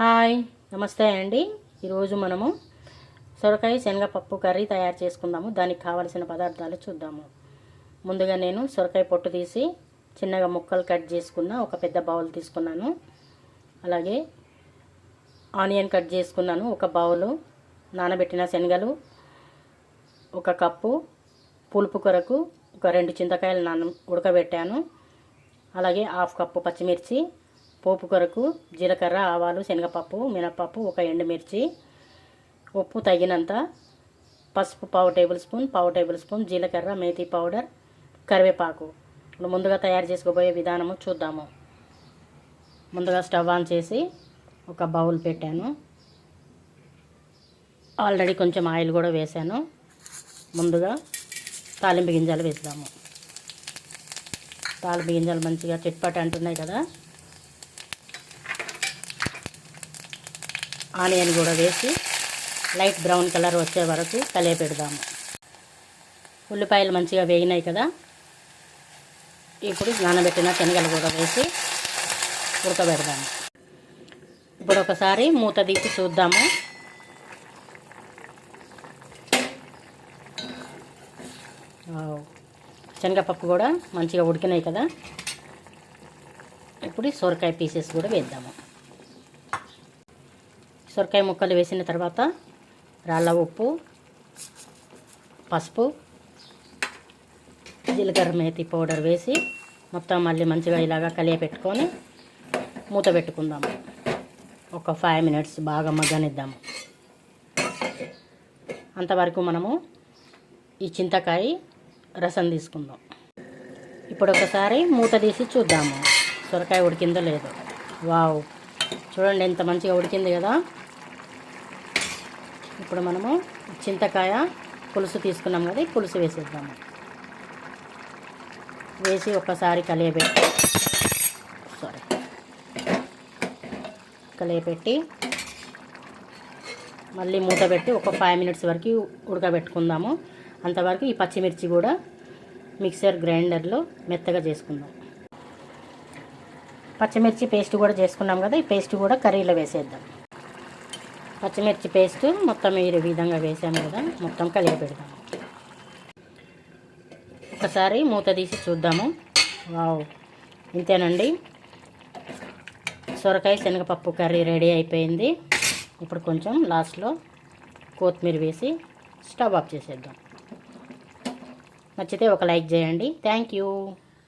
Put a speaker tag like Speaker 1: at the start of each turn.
Speaker 1: Hi నమస్తే అండి. ఈరోజు మనము సొరకాయ శనగపప్పు కర్రీ తయారు చేసుకుందాము. దానికి కావలసిన పదార్థాలు చూద్దాము. ముందుగా నేను సొరకాయ పొట్టు తీసి చిన్నగా ముక్కలు కట్ చేసుకున్న ఒక పెద్ద బౌల్ తీసుకున్నాను. అలాగే ఆనియన్ కట్ చేసుకున్నాను ఒక బౌలు, నానబెట్టిన శనగలు ఒక కప్పు, పులుపు కొరకు ఒక 2 చింతకాయలు ఉడకబెట్టాను. అలాగే హాఫ్ కప్పు పచ్చిమిర్చి, పోపు కొరకు జీలకర్ర, ఆవాలు, శనగపప్పు, మినపప్పు, ఒక ఎండుమిర్చి, ఉప్పు తగినంత, పసుపు పావు టేబుల్ స్పూన్, జీలకర్ర, మేతి పౌడర్, కరివేపాకు. ఇప్పుడు ముందుగా తయారు చేసుకోబోయే విధానము చూద్దాము. ముందుగా స్టవ్ ఆన్ చేసి ఒక బౌల్ పెట్టాను. ఆల్రెడీ కొంచెం ఆయిల్ కూడా వేసాను. ముందుగా తాలింపు గింజలు వేద్దాము. తాలింపు గింజలు మంచిగా చిట్పట్ అంటున్నాయి కదా. ఆనియన్ కూడా వేసి లైట్ బ్రౌన్ కలర్ వచ్చే వరకు కలియపెడదాము. ఉల్లిపాయలు మంచిగా వేగినాయి కదా. ఇప్పుడు నానబెట్టిన శనగలు కూడా వేసి ఉడకబెడదాము. ఇప్పుడు ఒకసారి మూత తీసి చూద్దాము. శనగపప్పు కూడా మంచిగా ఉడికినాయి కదా. ఇప్పుడు సొరకాయ పీసెస్ కూడా వేద్దాము. సొరకాయ ముక్కలు వేసిన తర్వాత రాళ్ళ ఉప్పు, పసుపు, జీలకర్ర, మేతి పౌడర్ వేసి మొత్తం మళ్ళీ మంచిగా ఇలాగా కలియపెట్టుకొని మూత పెట్టుకుందాము. ఒక 5 minutes బాగా మగ్గనిద్దాము. అంతవరకు మనము ఈ చింతకాయ రసం తీసుకుందాం. ఇప్పుడు ఒకసారి మూత తీసి చూద్దాము సొరకాయ ఉడికిందో లేదో. వావ్, చూడండి ఎంత మంచిగా ఉడికింది కదా. ఇప్పుడు మనము చింతకాయ పులుసు తీసుకున్నాం కదా, ఈ పులుసు వేసేద్దాము. వేసి ఒకసారి కలియపెట్టి మళ్ళీ మూత పెట్టి ఒక 5 minutes వరకు ఉడకబెట్టుకుందాము. అంతవరకు ఈ పచ్చిమిర్చి కూడా మిక్సర్ గ్రైండర్లో మెత్తగా చేసుకుందాం. పచ్చిమిర్చి పేస్ట్ కూడా చేసుకున్నాం కదా, ఈ పేస్ట్ కూడా కర్రీలో వేసేద్దాం. పచ్చిమిర్చి పేస్ట్ మొత్తం ఈ విధంగా వేసాము కదా, మొత్తం కలియపెడదాము. ఒకసారి మూత తీసి చూద్దాము. వావ్, ఇంతేనండి, సొరకాయ శనగపప్పు కర్రీ రెడీ అయిపోయింది. ఇప్పుడు కొంచెం లాస్ట్లో కొత్తిమీర వేసి స్టవ్ ఆఫ్ చేసేద్దాం. నచ్చితే ఒక లైక్ చేయండి. Thank you.